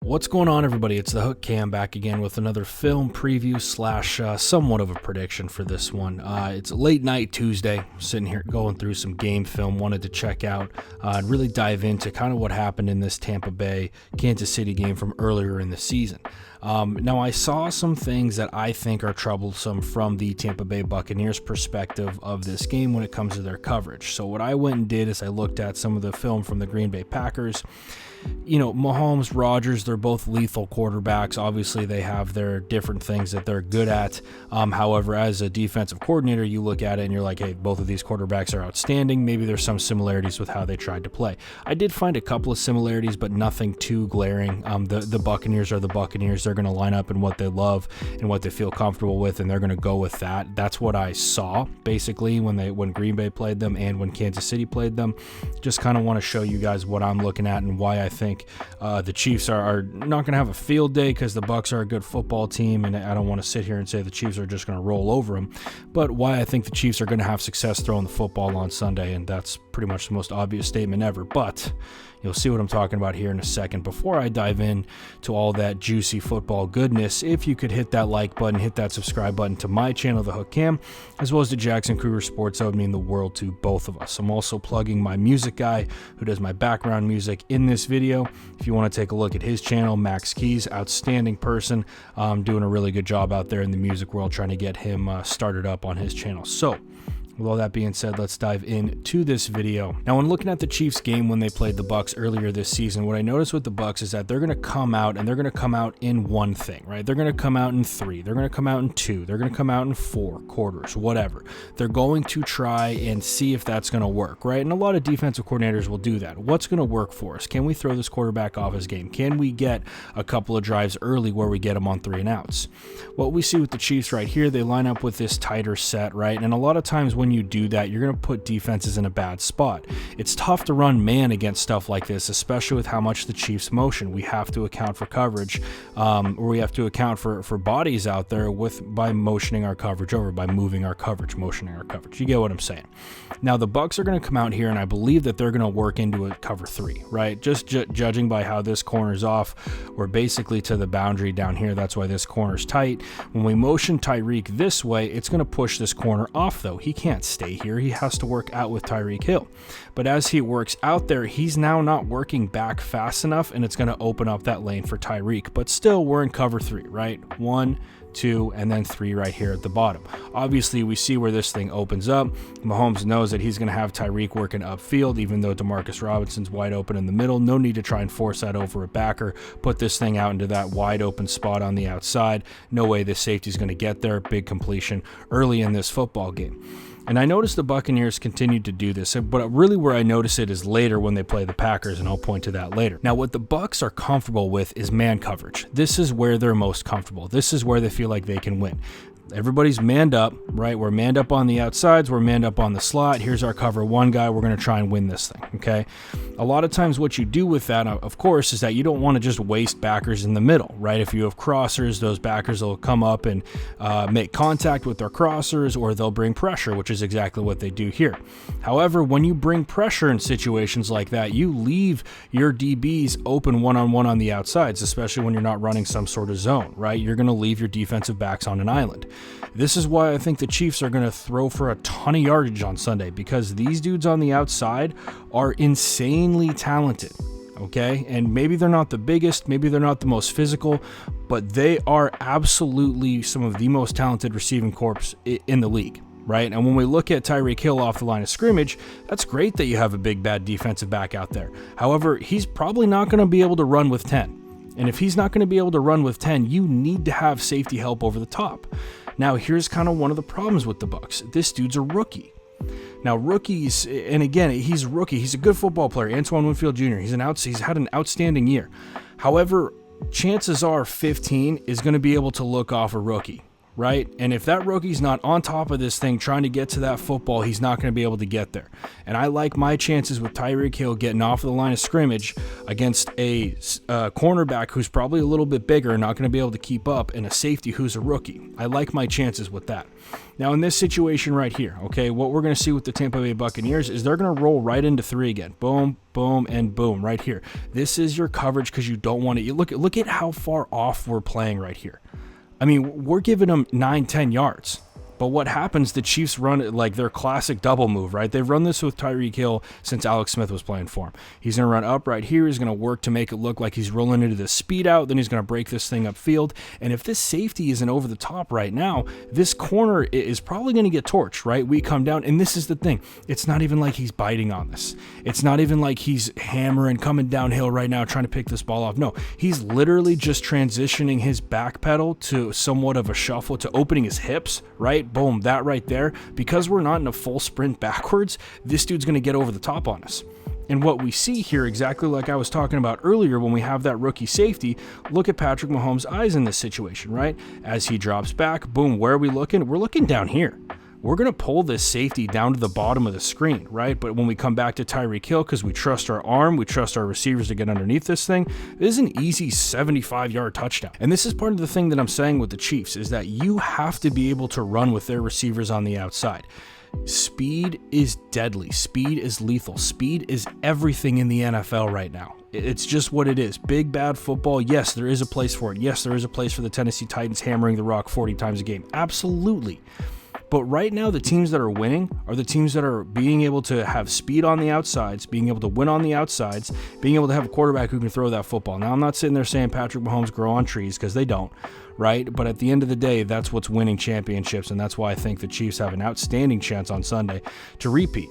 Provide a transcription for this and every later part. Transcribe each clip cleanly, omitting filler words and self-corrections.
What's going on, everybody? It's the Hook Cam back again with another film preview slash somewhat of a prediction for this one. It's a late night Tuesday, sitting here going through some game film, wanted to check out and really dive into kind of what happened in this Tampa Bay Kansas City game from earlier in the season. Now, I saw some things that I think are troublesome from the Tampa Bay Buccaneers perspective of this game when it comes to their coverage. So what I went and did is I looked at some of the film from the Green Bay Packers. You know, Mahomes, Rodgers, they're both lethal quarterbacks. Obviously, they have their different things that they're good at. However, as a defensive coordinator, you look at it and you're like, hey, both of these quarterbacks are outstanding. Maybe there's some similarities with how they tried to play. I did find a couple of similarities, but nothing too glaring. The Buccaneers are the Buccaneers. They're going to line up in what they love and what they feel comfortable with, and they're going to go with that. That's what I saw, basically, when Green Bay played them and when Kansas City played them. Just kind of want to show you guys what I'm looking at and why I think the Chiefs are not going to have a field day, because the Bucs are a good football team, and I don't want to sit here and say the Chiefs are just going to roll over them, but why I think the Chiefs are going to have success throwing the football on Sunday, and that's pretty much the most obvious statement ever. But you'll see what I'm talking about here in a second. Before I dive in to all that juicy football goodness, if you could hit that like button, hit that subscribe button to my channel, The Hook Cam, as well as to Jackson Kruger Sports, that would mean the world to both of us. I'm also plugging my music guy who does my background music in this video. If you want to take a look at his channel, Max Keys, outstanding person, doing a really good job out there in the music world, trying to get him started up on his channel. So, with all that being said, let's dive into this video. Now, when looking at the Chiefs game when they played the Bucs earlier this season, what I noticed with the Bucs is that they're going to come out, and they're going to come out in one thing, right? They're going to come out in 3. They're going to come out in 2. They're going to come out in 4 quarters, whatever. They're going to try and see if that's going to work, right? And a lot of defensive coordinators will do that. What's going to work for us? Can we throw this quarterback off his game? Can we get a couple of drives early where we get him on 3 and outs? What we see with the Chiefs right here, they line up with this tighter set, right? And a lot of times when you do that, you're going to put defenses in a bad spot. It's tough to run man against stuff like this, especially with how much the Chiefs motion. We have to account for coverage, or we have to account for bodies out there by motioning our coverage over, by moving our coverage, motioning our coverage. You get what I'm saying? Now, the Bucs are going to come out here, and I believe that they're going to work into a cover 3, right? Just judging by how this corner's off, we're basically to the boundary down here. That's why this corner's tight. When we motion Tyreek this way, it's going to push this corner off, though. He can't stay here. He has to work out with Tyreek Hill. But as he works out there, he's now not working back fast enough, and it's going to open up that lane for Tyreek. But still, we're in cover 3, right? 1, 2, and then 3 right here at the bottom. Obviously, we see where this thing opens up. Mahomes knows that he's going to have Tyreek working upfield, even though Demarcus Robinson's wide open in the middle. No need to try and force that over a backer. Put this thing out into that wide open spot on the outside. No way this safety's going to get there. Big completion early in this football game. And I noticed the Buccaneers continued to do this, but really where I notice it is later when they play the Packers, and I'll point to that later. Now, what the Bucs are comfortable with is man coverage. This is where they're most comfortable. This is where they feel like they can win. Everybody's manned up, right? We're manned up on the outsides. We're manned up on the slot. Here's our cover 1 guy. We're going to try and win this thing, okay? A lot of times what you do with that, of course, is that you don't want to just waste backers in the middle, right? If you have crossers, those backers will come up and make contact with their crossers, or they'll bring pressure, which is exactly what they do here. However, when you bring pressure in situations like that, you leave your DBs open one-on-one on the outsides, especially when you're not running some sort of zone, right? You're going to leave your defensive backs on an island. This is why I think the Chiefs are going to throw for a ton of yardage on Sunday, because these dudes on the outside are insanely talented, okay? And maybe they're not the biggest, maybe they're not the most physical, but they are absolutely some of the most talented receiving corps in the league, right? And when we look at Tyreek Hill off the line of scrimmage, that's great that you have a big, bad defensive back out there. However, he's probably not going to be able to run with 10. And if he's not going to be able to run with 10, you need to have safety help over the top. Now, here's kind of one of the problems with the Bucs. This dude's a rookie. Now, rookies, and again, he's a rookie. He's a good football player. Antoine Winfield Jr., he's had an outstanding year. However, chances are 15 is going to be able to look off a rookie, right? And if that rookie's not on top of this thing trying to get to that football, he's not going to be able to get there. And I like my chances with Tyreek Hill getting off of the line of scrimmage against a cornerback who's probably a little bit bigger and not going to be able to keep up, and a safety who's a rookie. I like my chances with that. Now, in this situation right here, okay, what we're going to see with the Tampa Bay Buccaneers is they're going to roll right into 3 again. Boom, boom, and boom right here. This is your coverage because you don't want to. Look at how far off we're playing right here. I mean, we're giving them 9-10 yards. But what happens, the Chiefs run it like their classic double move, right? They've run this with Tyreek Hill since Alex Smith was playing for him. He's going to run up right here. He's going to work to make it look like he's rolling into the speed out. Then he's going to break this thing upfield. And if this safety isn't over the top right now, this corner is probably going to get torched, right? We come down, and this is the thing. It's not even like he's biting on this. It's not even like he's hammering, coming downhill right now, trying to pick this ball off. No, he's literally just transitioning his back pedal to somewhat of a shuffle, to opening his hips, right? Boom, that right there. Because we're not in a full sprint backwards, this dude's going to get over the top on us. And what we see here, exactly like I was talking about earlier when we have that rookie safety, look at Patrick Mahomes' eyes in this situation, right? As he drops back, boom, where are we looking? We're looking down here. We're going to pull this safety down to the bottom of the screen, right? But when we come back to Tyreek Hill, because we trust our arm, we trust our receivers to get underneath this thing, this is an easy 75-yard touchdown. And this is part of the thing that I'm saying with the Chiefs, is that you have to be able to run with their receivers on the outside. Speed is deadly. Speed is lethal. Speed is everything in the NFL right now. It's just what it is. Big, bad football, yes, there is a place for it. Yes, there is a place for the Tennessee Titans hammering the rock 40 times a game. Absolutely. But right now, the teams that are winning are the teams that are being able to have speed on the outsides, being able to win on the outsides, being able to have a quarterback who can throw that football. Now, I'm not sitting there saying Patrick Mahomes grow on trees, because they don't, right? But at the end of the day, that's what's winning championships, and that's why I think the Chiefs have an outstanding chance on Sunday to repeat.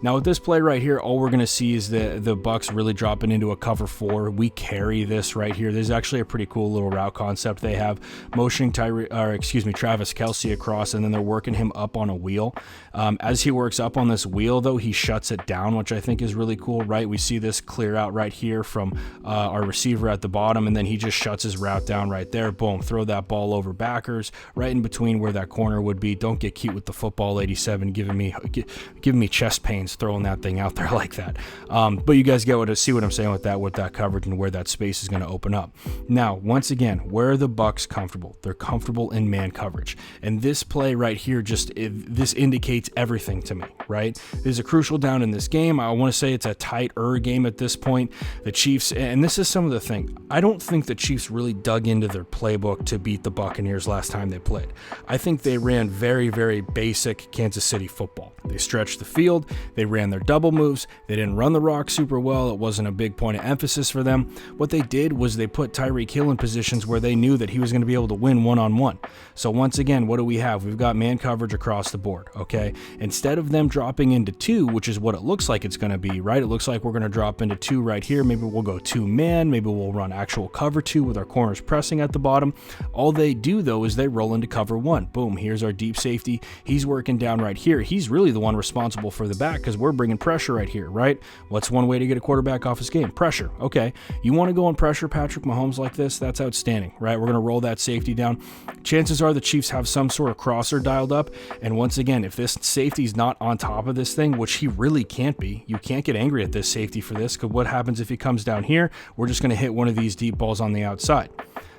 Now, with this play right here, all we're going to see is the Bucks really dropping into a cover 4. We carry this right here. There's actually a pretty cool little route concept they have, motioning Travis Kelce across, and then they're working him up on a wheel. As he works up on this wheel, though, he shuts it down, which I think is really cool, right? We see this clear out right here from our receiver at the bottom, and then he just shuts his route down right there. Boom, throw that ball over backers, right in between where that corner would be. Don't get cute with the football, 87, giving me chest pains throwing that thing out there like that. But you guys see what I'm saying with that coverage and where that space is going to open up. Now, once again, where are the Bucks comfortable? They're comfortable in man coverage. And this play right here, this indicates everything to me, right? There's a crucial down in this game. I want to say it's a tighter game at this point. The Chiefs, and this is some of the thing, I don't think the Chiefs really dug into their playbook to beat the Buccaneers last time they played. I think they ran very, very basic Kansas City football. They stretched the field. They ran their double moves. They didn't run the rock super well. It wasn't a big point of emphasis for them. What they did was they put Tyreek Hill in positions where they knew that he was going to be able to win one-on-one. So once again, what do we have? We've got man coverage across the board, okay? Instead of them dropping into 2, which is what it looks like it's going to be, right? It looks like we're going to drop into 2 right here. Maybe we'll go 2-man. Maybe we'll run actual cover 2 with our corners pressing at the bottom. All they do, though, is they roll into cover 1. Boom, here's our deep safety. He's working down right here. He's really the one responsible for the back because we're bringing pressure right here, right? What's one way to get a quarterback off his game? Pressure. Okay, you want to go and pressure Patrick Mahomes like this? That's outstanding, right? We're going to roll that safety down. Chances are the Chiefs have some sort of crosser dialed up, and once again, if this safety's not on top of this thing, which he really can't be, you can't get angry at this safety for this, because what happens if he comes down here? We're just going to hit one of these deep balls on the outside.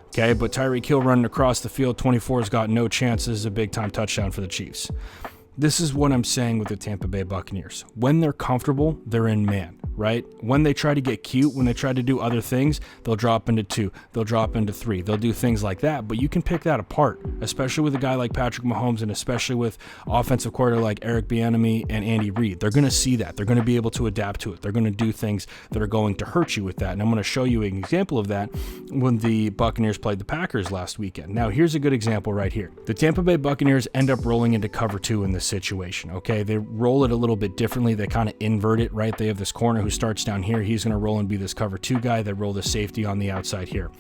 Okay, but Tyreek Hill running across the field, 24's got no chance. This is a big-time touchdown for the Chiefs. This is what I'm saying with the Tampa Bay Buccaneers. When they're comfortable, they're in man, right? When they try to get cute, when they try to do other things, they'll drop into 2, they'll drop into 3, they'll do things like that, but you can pick that apart, especially with a guy like Patrick Mahomes and especially with offensive coordinator like Eric Bieniemy and Andy Reid. They're going to see that. They're going to be able to adapt to it. They're going to do things that are going to hurt you with that, and I'm going to show you an example of that when the Buccaneers played the Packers last weekend. Now, here's a good example right here. The Tampa Bay Buccaneers end up rolling into cover 2 in this situation, okay? They roll it a little bit differently. They kind of invert it, right? They have this corner who starts down here. He's going to roll and be this cover 2 guy. They roll the safety on the outside here.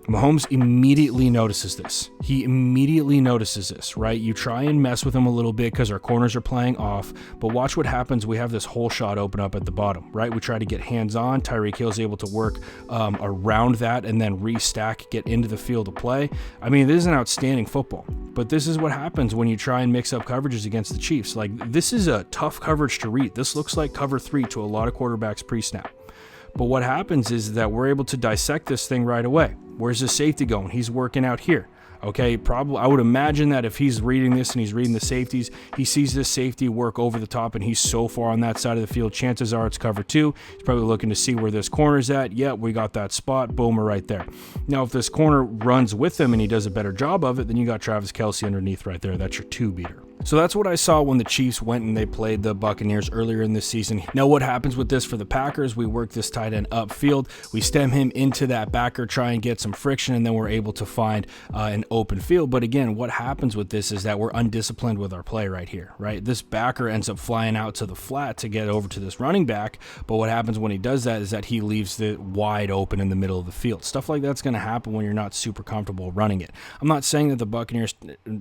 Mahomes immediately notices this. He immediately notices this, right? You try and mess with him a little bit because our corners are playing off, but watch what happens. We have this hole shot open up at the bottom, right? We try to get hands on. Tyreek Hill's able to work around that and then restack, get into the field of play. I mean, this is an outstanding football, but this is what happens when you try and mix up coverages against the Chiefs. Like, this is a tough coverage to read. This looks like cover 3 to a lot of quarterbacks pre-snap. But what happens is that we're able to dissect this thing right away. Where's the safety going? He's working out here. Okay, probably I would imagine that if he's reading this and he's reading the safeties, he sees this safety work over the top and he's so far on that side of the field, chances are it's cover 2. He's probably looking to see where this corner's at. Yeah, we got that spot. Boom, we're right there. Now, if this corner runs with him and he does a better job of it, then you got Travis Kelce underneath right there. That's your 2-beater. So that's what I saw when the Chiefs went and they played the Buccaneers earlier in this season. Now, what happens with this for the Packers? We work this tight end upfield. We stem him into that backer, try and get some friction, and then we're able to find an open field. But again, what happens with this is that we're undisciplined with our play right here, right? This backer ends up flying out to the flat to get over to this running back. But what happens when he does that is that he leaves it wide open in the middle of the field. Stuff like that's going to happen when you're not super comfortable running it. I'm not saying that the Buccaneers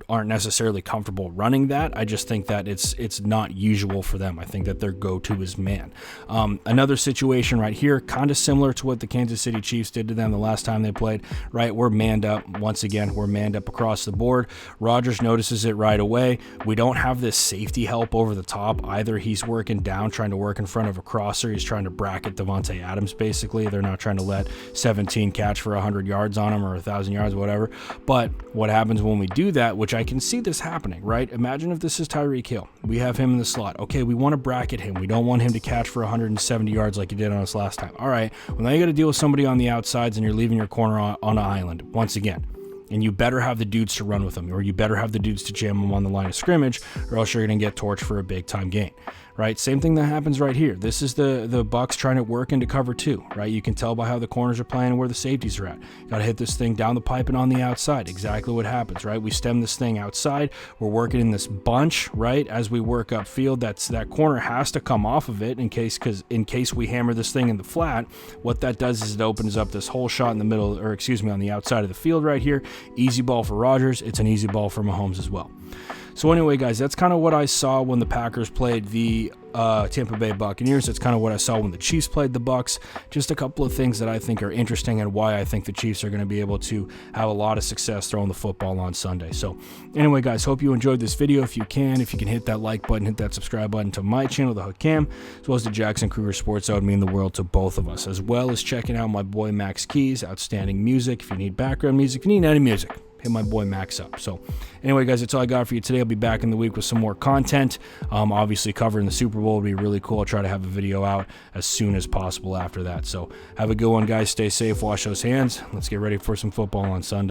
aren't necessarily comfortable running that. I just think that it's not usual for them. I think that their go-to is man. Another situation right here, kind of similar to what the Kansas City Chiefs did to them the last time they played, right? We're manned up. Once again, we're manned up across the board. Rodgers notices it right away. We don't have this safety help over the top either. He's working down, trying to work in front of a crosser. He's trying to bracket Davante Adams, basically. They're not trying to let 17 catch for 100 yards on him or 1,000 yards, whatever. But what happens when we do that, which I can see this happening, right? Imagine if this is Tyreek Hill. We have him in the slot. Okay, we want to bracket him. We don't want him to catch for 170 yards like he did on us last time. All right, well, now you got to deal with somebody on the outsides and you're leaving your corner on an island once again. And you better have the dudes to run with them, or you better have the dudes to jam them on the line of scrimmage, or else you're going to get torched for a big-time gain, right? Same thing that happens right here. This is the Bucs trying to work into cover 2, right? You can tell by how the corners are playing and where the safeties are at. Got to hit this thing down the pipe and on the outside. Exactly what happens, right? We stem this thing outside. We're working in this bunch, right? As we work upfield, that corner has to come off of it in case we hammer this thing in the flat. What that does is it opens up this whole shot in the middle, or excuse me, on the outside of the field right here. Easy ball for Rodgers. It's an easy ball for Mahomes as well. So anyway, guys, that's kind of what I saw when the Packers played the Tampa Bay Buccaneers. That's kind of what I saw when the Chiefs played the Bucs. Just a couple of things that I think are interesting and why I think the Chiefs are going to be able to have a lot of success throwing the football on Sunday. So anyway, guys, hope you enjoyed this video. If you can hit that like button, hit that subscribe button to my channel, The Hook Cam, as well as to Jackson Kruger Sports. That would mean the world to both of us, as well as checking out my boy Max Keys, outstanding music. If you need background music, if you need any music, hit my boy Max up. So anyway, guys, that's all I got for you today. I'll be back in the week with some more content. Obviously covering the Super Bowl would be really cool. I'll try to have a video out as soon as possible after that. So have a good one, guys. Stay safe, wash those hands. Let's get ready for some football on Sunday.